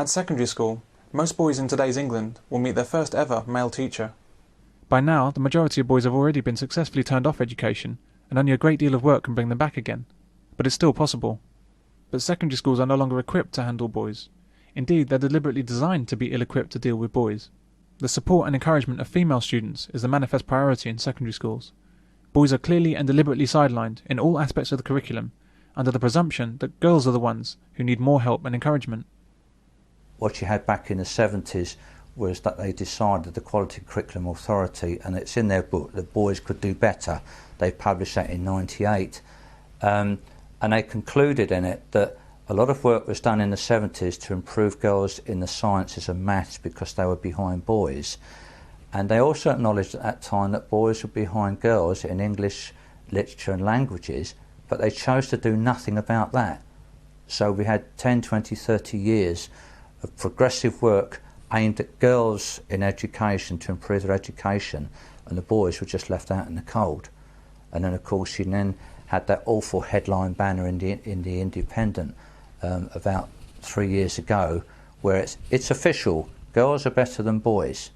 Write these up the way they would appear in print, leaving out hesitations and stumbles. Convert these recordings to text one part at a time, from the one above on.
At secondary school, most boys in today's England will meet their first ever male teacher. By now, the majority of boys have already been successfully turned off education, and only a great deal of work can bring them back again. But it's still possible. But secondary schools are no longer equipped to handle boys. Indeed, they're deliberately designed to be ill-equipped to deal with boys. The support and encouragement of female students is the manifest priority in secondary schools. Boys are clearly and deliberately sidelined in all aspects of the curriculum, under the presumption that girls are the ones who need more help and encouragement. What you had back in the 70s was that they decided, the Quality Curriculum Authority, and it's in their book, that boys could do better. They published that in '98. And they concluded in it that a lot of work was done in the 70s to improve girls in the sciences and maths because they were behind boys. And they also acknowledged at that time that boys were behind girls in English, literature and languages, but they chose to do nothing about that. So we had 10, 20, 30 years of progressive work aimed at girls in education to improve their education, and the boys were just left out in the cold. And then of course you then had that awful headline banner in the Independent about 3 years ago, where it's official, girls are better than boys.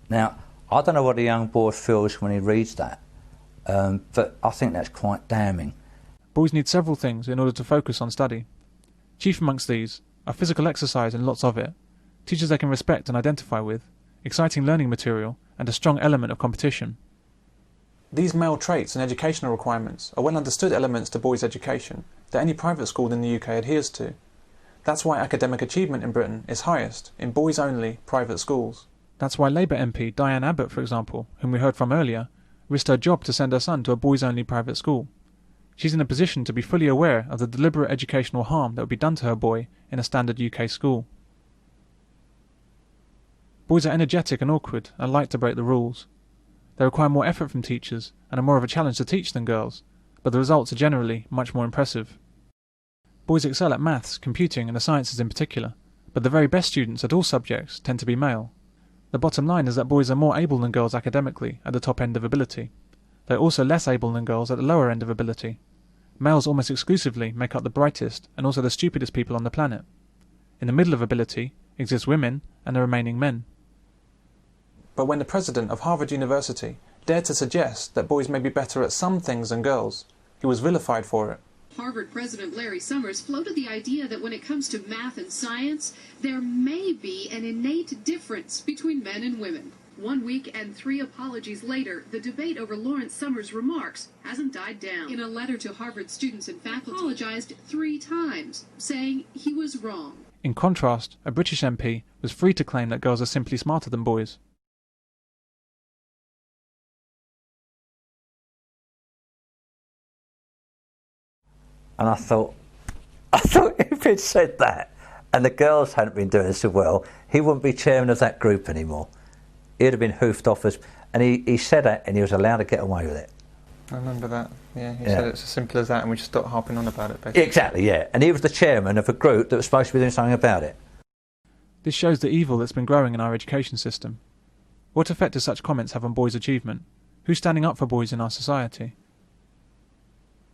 Now, I don't know what a young boy feels when he reads that, but I think that's quite damning. Boys need several things in order to focus on study. Chief amongst these are physical exercise and lots of it, teachers they can respect and identify with, exciting learning material, and a strong element of competition. These male traits and educational requirements are well understood elements to boys' education that any private school in the UK adheres to. That's why academic achievement in Britain is highest in boys-only private schools. That's why Labour MP Diane Abbott, for example, whom we heard from earlier, risked her job to send her son to a boys-only private school. She's in a position to be fully aware of the deliberate educational harm that would be done to her boy in a standard UK school. Boys are energetic and awkward and like to break the rules. They require more effort from teachers and are more of a challenge to teach than girls, but the results are generally much more impressive. Boys excel at maths, computing and the sciences in particular, but the very best students at all subjects tend to be male. The bottom line is that boys are more able than girls academically at the top end of ability. They are also less able than girls at the lower end of ability. Males almost exclusively make up the brightest and also the stupidest people on the planet. In the middle of ability exist women and the remaining men. But when the president of Harvard University dared to suggest that boys may be better at some things than girls, he was vilified for it. Harvard President Larry Summers floated the idea that when it comes to math and science, there may be an innate difference between men and women. 1 week and 3 apologies later, the debate over Lawrence Summers' remarks hasn't died down. In a letter to Harvard students and faculty, he apologized 3 times, saying he was wrong. In contrast, a British MP was free to claim that girls are simply smarter than boys. And I thought if he'd said that and the girls hadn't been doing so well, he wouldn't be chairman of that group anymore. He'd have been hoofed off as, and he said that and he was allowed to get away with it. I remember that. Yeah, he said it's as simple as that and we just stopped harping on about it, basically. Exactly, yeah. And he was the chairman of a group that was supposed to be doing something about it. This shows the evil that's been growing in our education system. What effect do such comments have on boys' achievement? Who's standing up for boys in our society?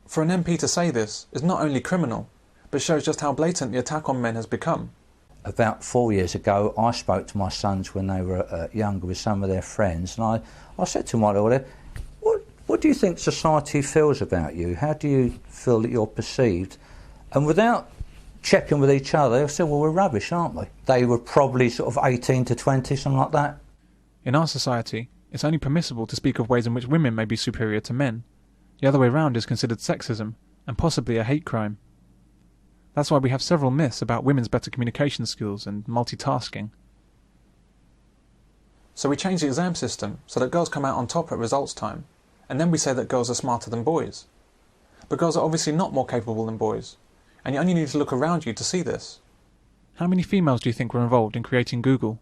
For an MP to say this is not only criminal, but shows just how blatant the attack on men has become. About 4 years ago, I spoke to my sons when they were younger with some of their friends, and I said to my daughter, what do you think society feels about you? How do you feel that you're perceived? And without checking with each other, they said, well, we're rubbish, aren't we? They were probably sort of 18 to 20, something like that. In our society, it's only permissible to speak of ways in which women may be superior to men. The other way round is considered sexism, and possibly a hate crime. That's why we have several myths about women's better communication skills and multitasking. So we change the exam system so that girls come out on top at results time, and then we say that girls are smarter than boys. But girls are obviously not more capable than boys, and you only need to look around you to see this. How many females do you think were involved in creating Google?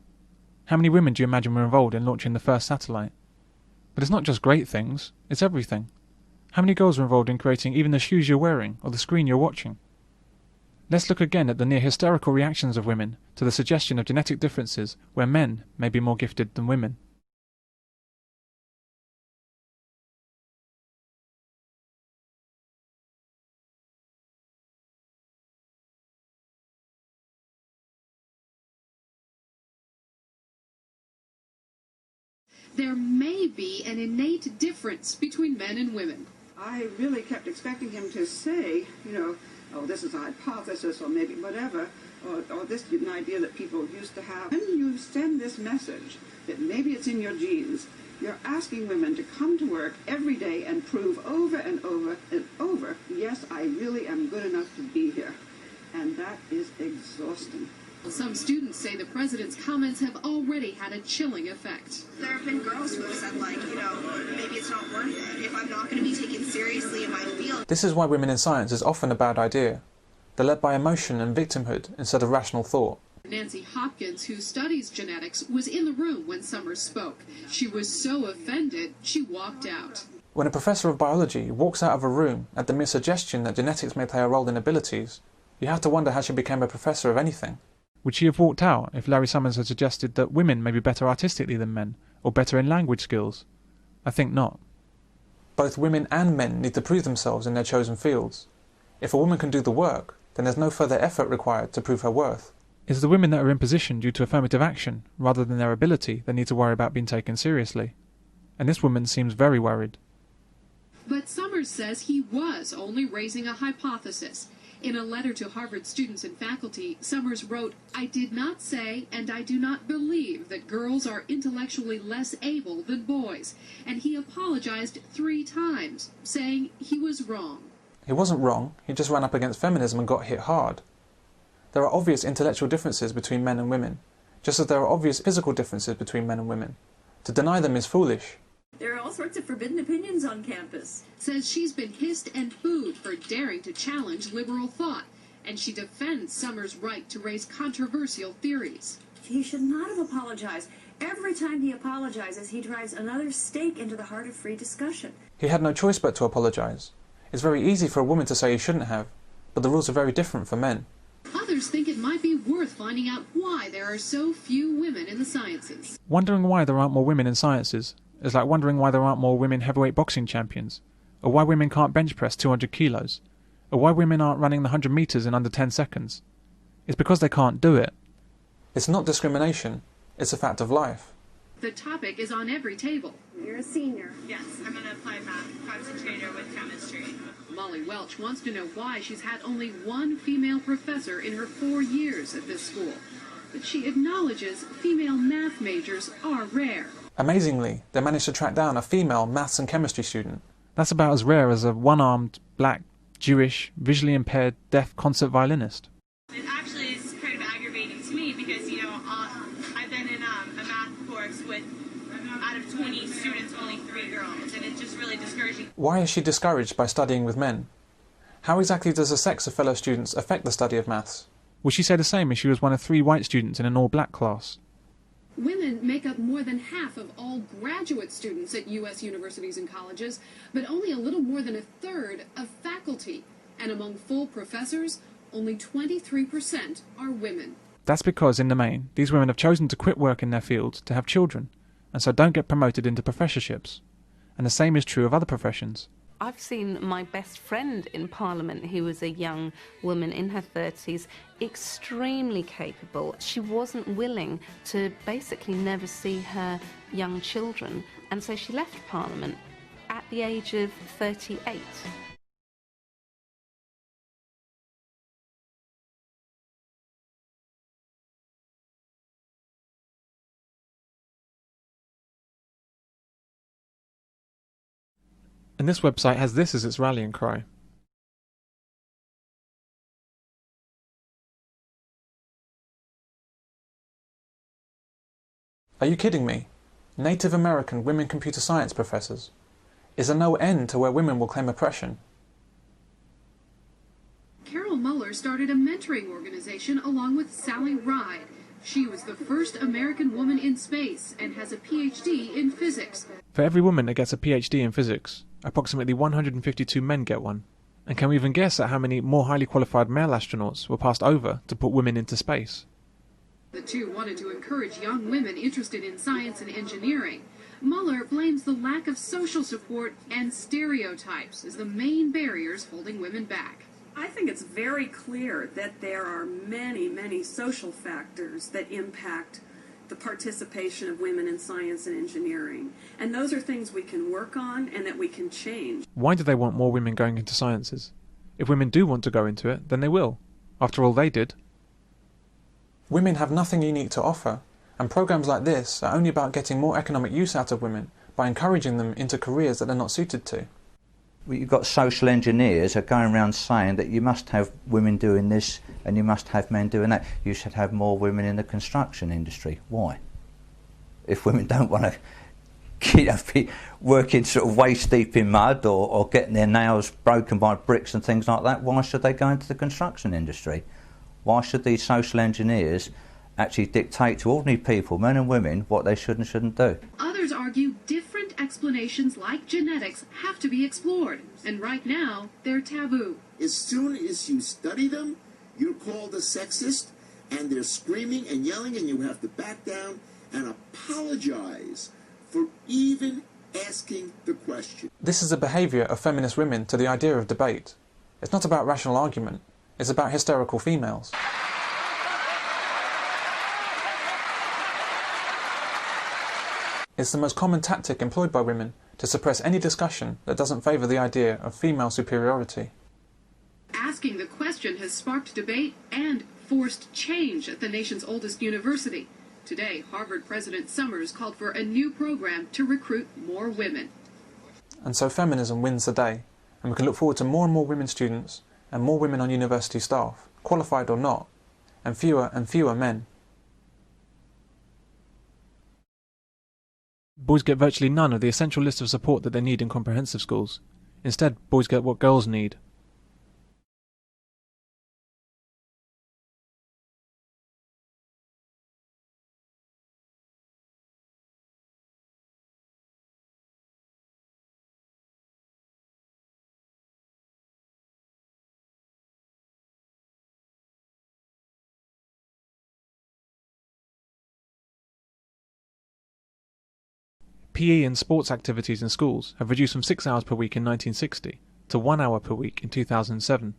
How many women do you imagine were involved in launching the first satellite? But it's not just great things, it's everything. How many girls were involved in creating even the shoes you're wearing or the screen you're watching? Let's look again at the near hysterical reactions of women to the suggestion of genetic differences where men may be more gifted than women. there may be an innate difference between men and women. I really kept expecting him to say, oh, this is a hypothesis, or maybe whatever, or this is an idea that people used to have. When you send this message that maybe it's in your genes, you're asking women to come to work every day and prove over and over and over, yes, I really am good enough to be here. And that is exhausting. Some students say the president's comments have already had a chilling effect. There have been girls who have said, maybe it's not worth it if I'm not going to be taken seriously in my field. This is why women in science is often a bad idea. They're led by emotion and victimhood instead of rational thought. Nancy Hopkins, who studies genetics, was in the room when Summers spoke. She was so offended, she walked out. When a professor of biology walks out of a room at the mere suggestion that genetics may play a role in abilities, you have to wonder how she became a professor of anything. Would she have walked out if Larry Summers had suggested that women may be better artistically than men, or better in language skills? I think not. Both women and men need to prove themselves in their chosen fields. If a woman can do the work, then there's no further effort required to prove her worth. It's the women that are in position due to affirmative action, rather than their ability, that need to worry about being taken seriously. And this woman seems very worried. But Summers says he was only raising a hypothesis. In a letter to Harvard students and faculty, Summers wrote, "I did not say and I do not believe that girls are intellectually less able than boys." And he apologized 3 times, saying he was wrong. He wasn't wrong, he just ran up against feminism and got hit hard. There are obvious intellectual differences between men and women, just as there are obvious physical differences between men and women. To deny them is foolish. There are all sorts of forbidden opinions on campus. Says she's been hissed and booed for daring to challenge liberal thought, and she defends Summers' right to raise controversial theories. He should not have apologized. Every time he apologizes, he drives another stake into the heart of free discussion. He had no choice but to apologise. It's very easy for a woman to say he shouldn't have, but the rules are very different for men. Others think it might be worth finding out why there are so few women in the sciences. Wondering why there aren't more women in sciences is like wondering why there aren't more women heavyweight boxing champions, or why women can't bench press 200 kilos, or why women aren't running the 100 metres in under 10 seconds. It's because they can't do it. It's not discrimination, it's a fact of life. The topic is on every table. You're a senior. Yes, I'm an applied math concentrator with chemistry. Molly Welch wants to know why she's had only one female professor in her 4 years at this school. But she acknowledges female math majors are rare. Amazingly, they managed to track down a female maths and chemistry student. That's about as rare as a one-armed, black, Jewish, visually impaired, deaf concert violinist. It actually is kind of aggravating to me because, I've been in a math course with, out of 20 students, only 3 girls, and it's just really discouraging. Why is she discouraged by studying with men? How exactly does the sex of fellow students affect the study of maths? Would she say the same if she was one of 3 white students in an all-black class? Women make up more than half of all graduate students at U.S. universities and colleges, but only a little more than a third of faculty. And among full professors, only 23% are women. That's because, in the main, these women have chosen to quit work in their field to have children, and so don't get promoted into professorships. And the same is true of other professions. I've seen my best friend in Parliament, who was a young woman in her 30s, extremely capable. She wasn't willing to basically never see her young children, and so she left Parliament at the age of 38. And this website has this as its rallying cry. Are you kidding me? Native American women computer science professors. Is there no end to where women will claim oppression? Carol Muller started a mentoring organization along with Sally Ride. She was the first American woman in space and has a PhD in physics. For every woman that gets a PhD in physics, approximately 152 men get one. And can we even guess at how many more highly qualified male astronauts were passed over to put women into space? The two wanted to encourage young women interested in science and engineering. Muller blames the lack of social support and stereotypes as the main barriers holding women back. I think it's very clear that there are many, many social factors that impact the participation of women in science and engineering. And those are things we can work on and that we can change. Why do they want more women going into sciences? If women do want to go into it, then they will. After all, they did. Women have nothing unique to offer, and programs like this are only about getting more economic use out of women by encouraging them into careers that they're not suited to. Well, you've got social engineers who are going around saying that you must have women doing this and you must have men doing that. You should have more women in the construction industry. Why? If women don't want to be working sort of waist deep in mud or getting their nails broken by bricks and things like that, why should they go into the construction industry? Why should these social engineers actually dictate to ordinary people, men and women, what they should and shouldn't do? Others argue different explanations like genetics have to be explored, and right now they're taboo. As soon as you study them, you're called a sexist, and they're screaming and yelling, and you have to back down and apologize for even asking the question. This is the behaviour of feminist women to the idea of debate. It's not about rational argument, it's about hysterical females. It's the most common tactic employed by women to suppress any discussion that doesn't favour the idea of female superiority. Asking the question has sparked debate and forced change at the nation's oldest university. Today, Harvard President Summers called for a new program to recruit more women. And so feminism wins the day, and we can look forward to more and more women students and more women on university staff, qualified or not, and fewer men. Boys get virtually none of the essential list of support that they need in comprehensive schools. Instead, boys get what girls need. PE and sports activities in schools have reduced from 6 hours per week in 1960 to 1 hour per week in 2007.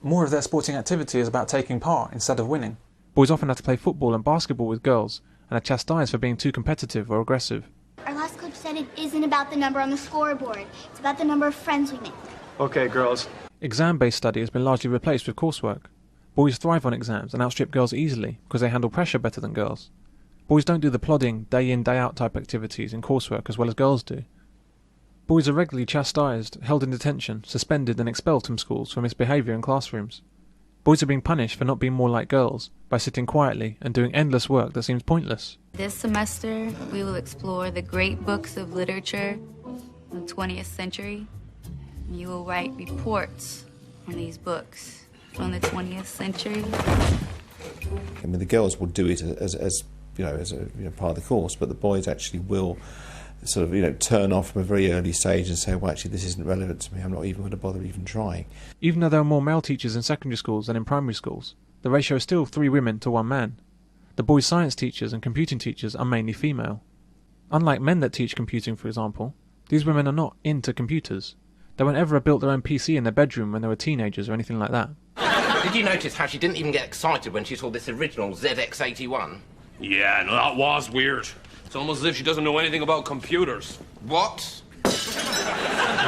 More of their sporting activity is about taking part instead of winning. Boys often have to play football and basketball with girls and are chastised for being too competitive or aggressive. Our last coach said it isn't about the number on the scoreboard, it's about the number of friends we make. Okay, girls. Exam-based study has been largely replaced with coursework. Boys thrive on exams and outstrip girls easily because they handle pressure better than girls. Boys don't do the plodding, day-in, day-out type activities in coursework as well as girls do. Boys are regularly chastised, held in detention, suspended and expelled from schools for misbehaviour in classrooms. Boys are being punished for not being more like girls by sitting quietly and doing endless work that seems pointless. This semester, we will explore the great books of literature in the 20th century. You will write reports on these books from the 20th century. I mean, the girls will do it as a part of the course, but the boys actually will sort of, turn off from a very early stage and say, well, actually, this isn't relevant to me, I'm not even going to bother even trying. Even though there are more male teachers in secondary schools than in primary schools, the ratio is still 3 women to 1 man. The boys' science teachers and computing teachers are mainly female. Unlike men that teach computing, for example, these women are not into computers. They won't ever have built their own PC in their bedroom when they were teenagers or anything like that. Did you notice how she didn't even get excited when she saw this original ZX81? Yeah, no, that was weird. It's almost as if she doesn't know anything about computers. What?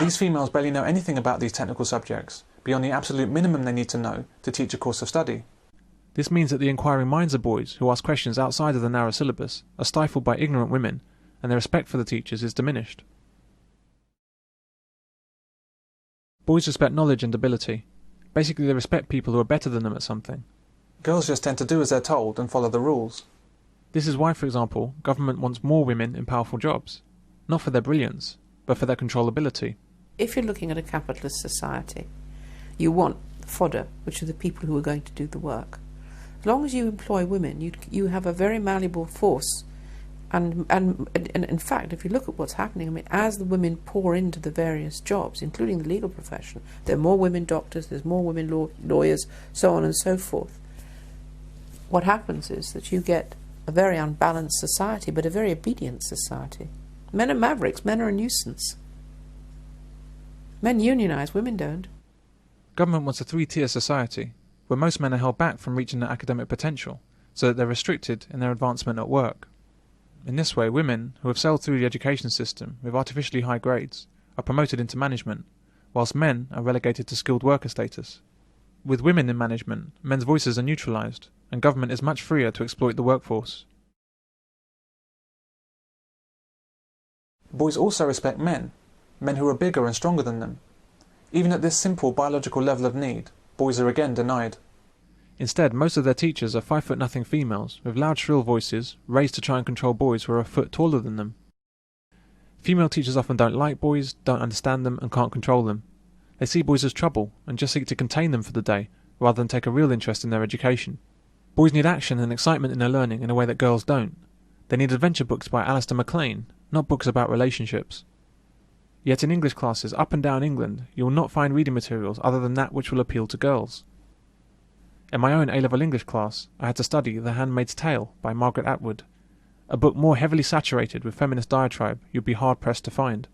These females barely know anything about these technical subjects, beyond the absolute minimum they need to know to teach a course of study. This means that the inquiring minds of boys who ask questions outside of the narrow syllabus are stifled by ignorant women, and their respect for the teachers is diminished. Boys respect knowledge and ability. Basically, they respect people who are better than them at something. Girls just tend to do as they're told and follow the rules. This is why, for example, government wants more women in powerful jobs. Not for their brilliance, but for their controllability. If you're looking at a capitalist society, you want fodder, which are the people who are going to do the work. As long as you employ women, you have a very malleable force. And in fact, if you look at what's happening, I mean, as the women pour into the various jobs, including the legal profession, there are more women doctors, there's more women lawyers, so on and so forth. What happens is that you get a very unbalanced society, but a very obedient society. Men are mavericks, men are a nuisance. Men unionise, women don't. Government wants a 3-tier society, where most men are held back from reaching their academic potential, so that they're restricted in their advancement at work. In this way, women who have sailed through the education system with artificially high grades are promoted into management, whilst men are relegated to skilled worker status. With women in management, men's voices are neutralised, and government is much freer to exploit the workforce. Boys also respect men who are bigger and stronger than them. Even at this simple biological level of need, boys are again denied. Instead, most of their teachers are 5'0" females, with loud shrill voices, raised to try and control boys who are a foot taller than them. Female teachers often don't like boys, don't understand them, and can't control them. They see boys as trouble, and just seek to contain them for the day, rather than take a real interest in their education. Boys need action and excitement in their learning in a way that girls don't. They need adventure books by Alistair MacLean, not books about relationships. Yet in English classes up and down England, you will not find reading materials other than that which will appeal to girls. In my own A-level English class, I had to study The Handmaid's Tale by Margaret Atwood, a book more heavily saturated with feminist diatribe you'd be hard-pressed to find.